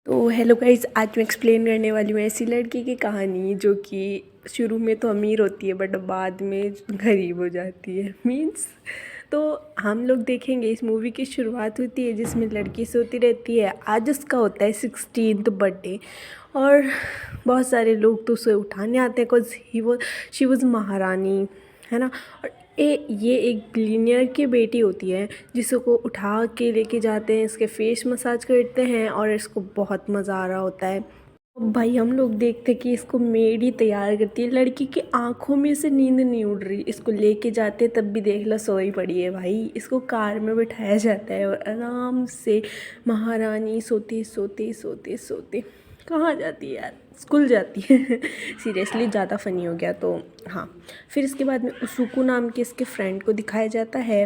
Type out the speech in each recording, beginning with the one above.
तो hello guys, आज मैं एक्सप्लेन करने वाली हूँ ऐसी लड़की की कहानी जो कि शुरू में तो अमीर होती है बट बाद में गरीब हो जाती है। मीन्स तो हम लोग देखेंगे इस मूवी की शुरुआत होती है जिसमें लड़की सोती रहती है। आज उसका होता है 16th बर्थडे और बहुत सारे लोग तो उसे उठाने आते हैं बिकॉज शी वॉज महारानी, है ना। और ये एक बिलियनियर की बेटी होती है जिसको उठा के लेके जाते हैं, इसके फेस मसाज करते हैं और इसको बहुत मज़ा आ रहा होता है। अब भाई हम लोग देखते हैं कि इसको मेड ही तैयार करती है। लड़की की आंखों में से नींद नहीं उड़ रही, इसको लेके जाते तब भी देख लो सोई पड़ी है। भाई इसको कार में बिठाया जाता है और आराम से महारानी सोते सोते सोते सोते कहाँ जाती है यार, स्कूल जाती है। सीरियसली ज़्यादा फ़नी हो गया तो हाँ। फिर इसके बाद में उसुकु नाम के इसके फ्रेंड को दिखाया जाता है।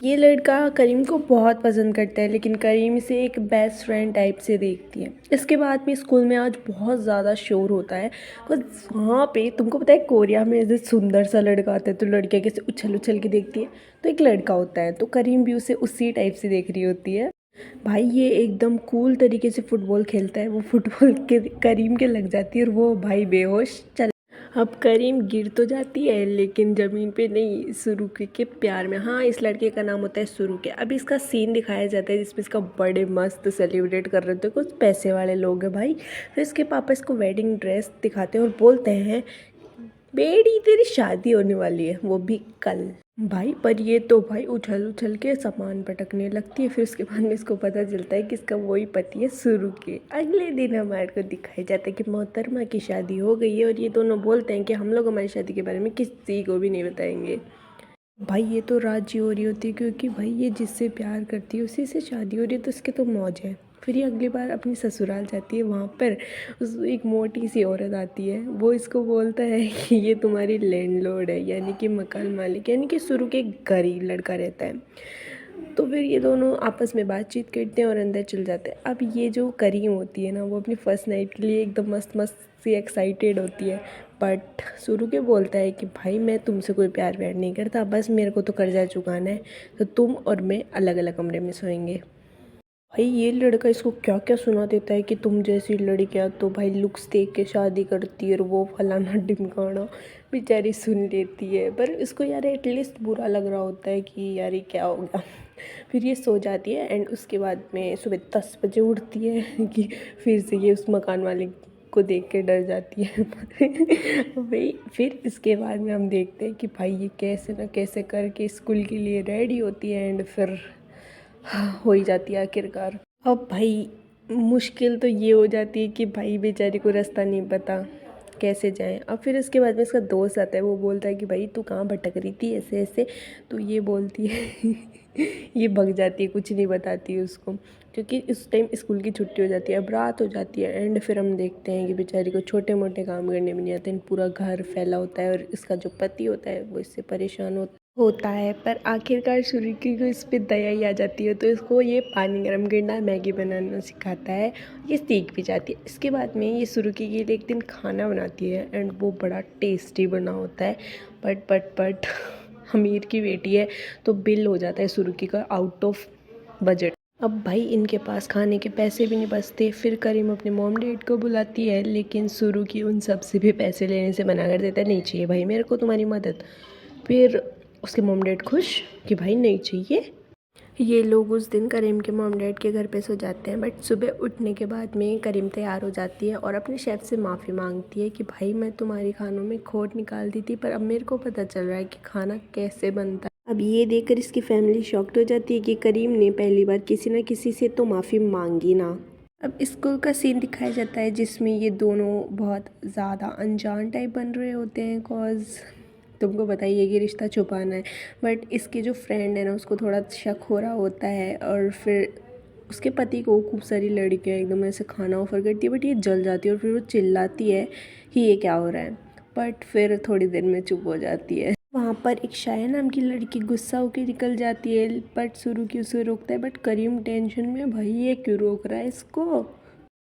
ये लड़का करीम को बहुत पसंद करता है लेकिन करीम इसे एक बेस्ट फ्रेंड टाइप से देखती है। इसके बाद में स्कूल में आज बहुत ज़्यादा शोर होता है बिकॉज वहाँ पे तुमको पता है कोरिया में ऐसे सुंदर सा लड़का आता है तो लड़कियाँ कैसे उछल उछल के देखती है। तो एक लड़का होता है तो करीम भी उसे उसी टाइप से देख रही होती है। भाई ये एकदम कूल तरीके से फुटबॉल खेलता है, वो फुटबॉल के करीम के लग जाती है और वो भाई बेहोश चल। अब करीम गिर तो जाती है लेकिन ज़मीन पे नहीं, सुरुके के प्यार में। हाँ, इस लड़के का नाम होता है सुरुके। अब इसका सीन दिखाया जाता है जिसमें इसका बड़े मस्त सेलिब्रेट कर रहे थे कुछ पैसे वाले लोग हैं भाई। फिर इसके पापा इसको वेडिंग ड्रेस दिखाते हैं और बोलते हैं बेटी तेरी शादी होने वाली है, वो भी कल। भाई पर ये तो भाई उछल उछल के सामान पटकने लगती है। फिर उसके बाद में इसको पता चलता है कि इसका वही पति है शुरू के। अगले दिन हमारे को दिखाया जाता है कि मोहतरमा की शादी हो गई है और ये दोनों बोलते हैं कि हम लोग हमारी शादी के बारे में किसी को भी नहीं बताएंगे। भाई ये तो राजी हो रही होती है क्योंकि भाई ये जिससे प्यार करती है उसी से शादी हो रही है तो इसके तो मौज है। फिर ये अगली बार अपनी ससुराल जाती है, वहाँ पर उस एक मोटी सी औरत आती है। वो इसको बोलता है कि ये तुम्हारी लैंडलॉर्ड है, यानी कि मकान मालिक, यानी कि शुरू के गरीब लड़का रहता है। तो फिर ये दोनों आपस में बातचीत करते हैं और अंदर चल जाते हैं। अब ये जो करीम होती है ना, वो अपनी फ़र्स्ट नाइट के लिए एकदम मस्त मस्त सी एक्साइटेड होती है। बट शुरू के बोलता है कि भाई मैं तुमसे कोई प्यार व्यार नहीं करता, बस मेरे को तो कर्जा चुकाना है, तो तुम और मैं अलग अलग कमरे में सोएंगे। भाई ये लड़का इसको क्या क्या सुना देता है कि तुम जैसी लड़कियां तो भाई लुक्स देख के शादी करती है और वो फलाना ढिमकाना। बेचारी सुन लेती है पर इसको यार एटलीस्ट बुरा लग रहा होता है कि यार ये क्या हो गया। फिर ये सो जाती है एंड उसके बाद में सुबह 10 बजे उठती है कि फिर से ये उस मकान वाले को देख के डर जाती है। भाई फिर इसके बाद में हम देखते हैं कि भाई ये कैसे ना कैसे करके स्कूल के लिए रेडी होती है एंड फिर हो ही जाती है आखिरकार। अब भाई मुश्किल तो ये हो जाती है कि भाई बेचारी को रास्ता नहीं पता कैसे जाएं। अब फिर इसके बाद में इसका दोस्त आता है, वो बोलता है कि भाई तू कहाँ भटक रही थी ऐसे ऐसे। तो ये बोलती है ये भग जाती है, कुछ नहीं बताती है उसको क्योंकि इस टाइम स्कूल की छुट्टी हो जाती है। अब रात हो जाती है एंड फिर हम देखते हैं कि बेचारी को छोटे मोटे काम करने भी नहीं आते, पूरा घर फैला होता है और इसका जो पति होता है वो इससे परेशान होता है। पर आखिरकार सुरुचि को इस पर दया ही आ जाती है तो इसको ये पानी गर्म करना, मैगी बनाना सिखाता है। ये सीख भी जाती है। इसके बाद में ये सुरुचि के लिए एक दिन खाना बनाती है एंड वो बड़ा टेस्टी बना होता है। बट अमीर की बेटी है तो बिल हो जाता है सुरुचि का आउट ऑफ बजट। अब भाई इनके पास खाने के पैसे भी नहीं बचते। फिर करीम अपने मॉम डैड को बुलाती है लेकिन सुरुचि उन सब से भी पैसे लेने से मना कर देता है, नहीं चाहिए भाई मेरे को तुम्हारी मदद। फिर उसके मॉम डैड खुश कि भाई नहीं चाहिए। ये लोग उस दिन करीम के मॉम डैड के घर पे सो जाते हैं बट सुबह उठने के बाद में करीम तैयार हो जाती है और अपने शेफ़ से माफ़ी मांगती है कि भाई मैं तुम्हारी खानों में खोट निकाल दी थी पर अब मेरे को पता चल रहा है कि खाना कैसे बनता है। अब ये देखकर इसकी फैमिली शॉक्ड हो जाती है कि करीम ने पहली बार किसी न किसी से तो माफ़ी मांगी ना। अब स्कूल का सीन दिखाया जाता है जिसमें ये दोनों बहुत ज़्यादा अनजान टाइप बन रहे होते हैं कॉज तुमको बताइए कि रिश्ता छुपाना है। बट इसके जो फ्रेंड है ना उसको थोड़ा शक हो रहा होता है और फिर उसके पति को खूब सारी लड़कियां एकदम ऐसे खाना ऑफर करती है बट ये जल जाती है और फिर वो चिल्लाती है कि ये क्या हो रहा है। बट फिर थोड़ी देर में चुप हो जाती है। वहाँ पर एक शाया नाम की लड़की गुस्सा होकर निकल जाती है बट शुरू की उसे रोकता है बट करीम टेंशन में, भाई ये क्यों रोक रहा है इसको।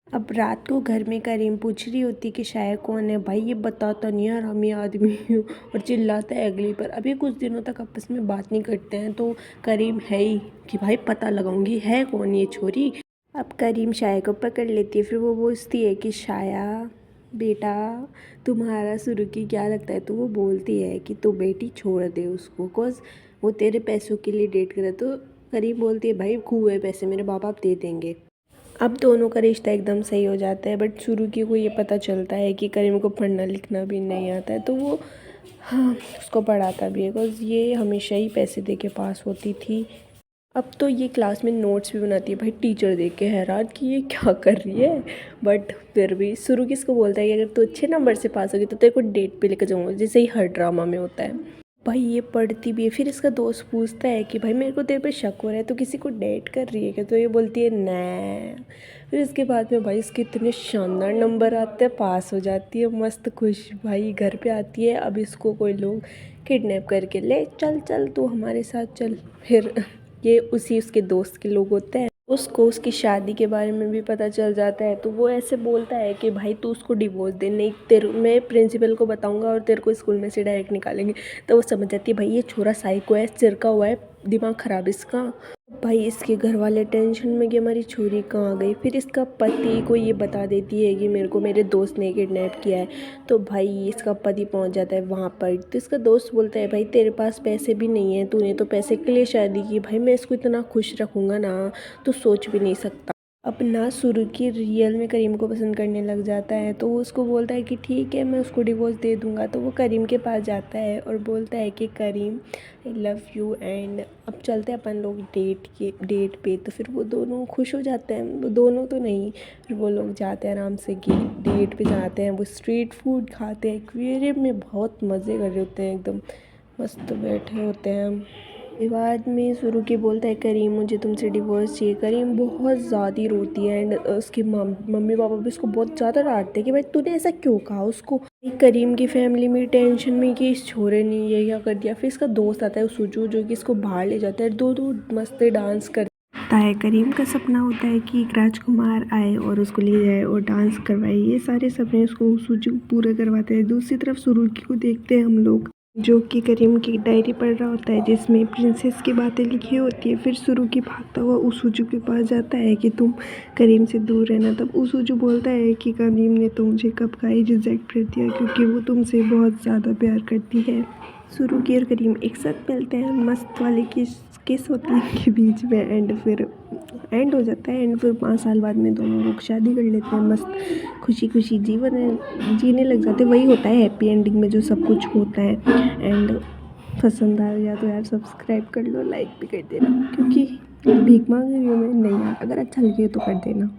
अब रात को घर में करीम पूछ रही होती कि शायर कौन है, भाई ये बताता नहीं यार हम ही आदमी हूँ और चिल्लाता है अगली पर। अभी कुछ दिनों तक आपस में बात नहीं करते हैं तो करीम है ही कि भाई पता लगाऊंगी है कौन ये छोरी। अब करीम शाया को पकड़ लेती है, फिर वो पूछती है कि शाया बेटा तुम्हारा सुरुखी क्या लगता है। तो वो बोलती है कि तो बेटी छोड़ दे उसको, कोज वो तेरे पैसों के लिए डेट करे। तो करीम बोलती है भाई खूब हुए पैसे मेरे बाप आप दे देंगे। अब दोनों का रिश्ता एकदम सही हो जाता है। बट सुरुखी को ये पता चलता है कि करीम को पढ़ना लिखना भी नहीं आता है, तो वो हाँ उसको पढ़ाता भी है, बिकॉज ये हमेशा ही पैसे दे के पास होती थी। अब तो ये क्लास में नोट्स भी बनाती है। भाई टीचर देख के हैरान कि ये क्या कर रही है। बट फिर भी सुरुखी इसको बोलता है कि अगर तू अच्छे नंबर से पास होगी तो तेरे को डेट पे लेकर जाऊँगा, जैसे ही हर ड्रामा में होता है। भाई ये पढ़ती भी है। फिर इसका दोस्त पूछता है कि भाई मेरे को तेरे पे शक हो रहा है, तो किसी को डेट कर रही है क्या। तो ये बोलती है नै। फिर इसके बाद में भाई इसके इतने शानदार नंबर आते हैं, पास हो जाती है मस्त खुश। भाई घर पे आती है। अब इसको कोई लोग किडनैप करके ले चल चल तू हमारे साथ चल। फिर ये उसी उसके दोस्त के लोग होते हैं। उसको उसकी शादी के बारे में भी पता चल जाता है, तो वो ऐसे बोलता है कि भाई तू उसको डिवोर्स दे, नहीं तेरे मैं प्रिंसिपल को बताऊंगा और तेरे को स्कूल में से डायरेक्ट निकालेंगे। तो वो समझ जाती है भाई ये छोरा साइको है, चिरका हुआ है, दिमाग ख़राब इसका। भाई इसके घर वाले टेंशन में कि हमारी छोरी कहाँ गई। फिर इसका पति को ये बता देती है कि मेरे को मेरे दोस्त ने किडनैप किया है। तो भाई इसका पति पहुंच जाता है वहाँ पर। तो इसका दोस्त बोलता है भाई तेरे पास पैसे भी नहीं है, तूने तो पैसे के लिए शादी की, भाई मैं इसको इतना खुश रखूँगा ना तो सोच भी नहीं सकता। अब ना सुरुखी रियल में करीम को पसंद करने लग जाता है, तो वो उसको बोलता है कि ठीक है मैं उसको डिवोर्स दे दूँगा। तो वो करीम के पास जाता है और बोलता है कि करीम आई लव यू एंड अब चलते हैं अपन लोग डेट पे। तो फिर वो दोनों खुश हो जाते हैं, वो दोनों तो नहीं, फिर वो लोग जाते हैं आराम से डेट पे जाते हैं। वो स्ट्रीट फूड खाते हैं, एक्वेरियम में बहुत मज़े कर रहे होते हैं, एकदम मस्त बैठे होते हैं। बाद में सुरुखी बोलता है करीम मुझे तुमसे डिवोर्स चाहिए। करीम बहुत ज़्यादा रोती है एंड उसके मम्मी पापा भी उसको बहुत ज़्यादा डांटते हैं कि भाई तूने ऐसा क्यों कहा उसको। करीम की फैमिली में टेंशन में कि इस छोरे ने ये क्या कर दिया। फिर इसका दोस्त आता है सुजू, जो कि इसको बाहर ले जाता है, दो मस्त डांस करता है। करीम का सपना होता है कि एक राजकुमार आए और उसको ले जाए और डांस करवाए। ये सारे सपने उसको सुजू पूरे करवाते हैं। दूसरी तरफ सुरुखी को देखते हैं हम लोग, जो कि करीम की डायरी पढ़ रहा होता है जिसमें प्रिंसेस की बातें लिखी होती है। फिर सुरुखी भागता हुआ उसुजू के पास जाता है कि तुम करीम से दूर रहना। तब उसुजू बोलता है कि करीम ने तो मुझे कब का ही रिजेक्ट कर दिया, क्योंकि वो तुमसे बहुत ज़्यादा प्यार करती है। सुरुखी और करीम एक साथ मिलते हैं, मस्त वाली किस होती है इनके बीच में एंड फिर एंड हो जाता है। एंड फिर 5 साल बाद में दोनों लोग शादी कर लेते हैं, मस्त खुशी खुशी जीवन जीने लग जाते हैं। वही होता है हैप्पी एंडिंग में जो सब कुछ होता है। एंड पसंद आया तो यार सब्सक्राइब कर लो, लाइक भी कर देना, क्योंकि भीख मांग रही हूँ मैं नहीं यार, अगर अच्छा लगे तो कर देना।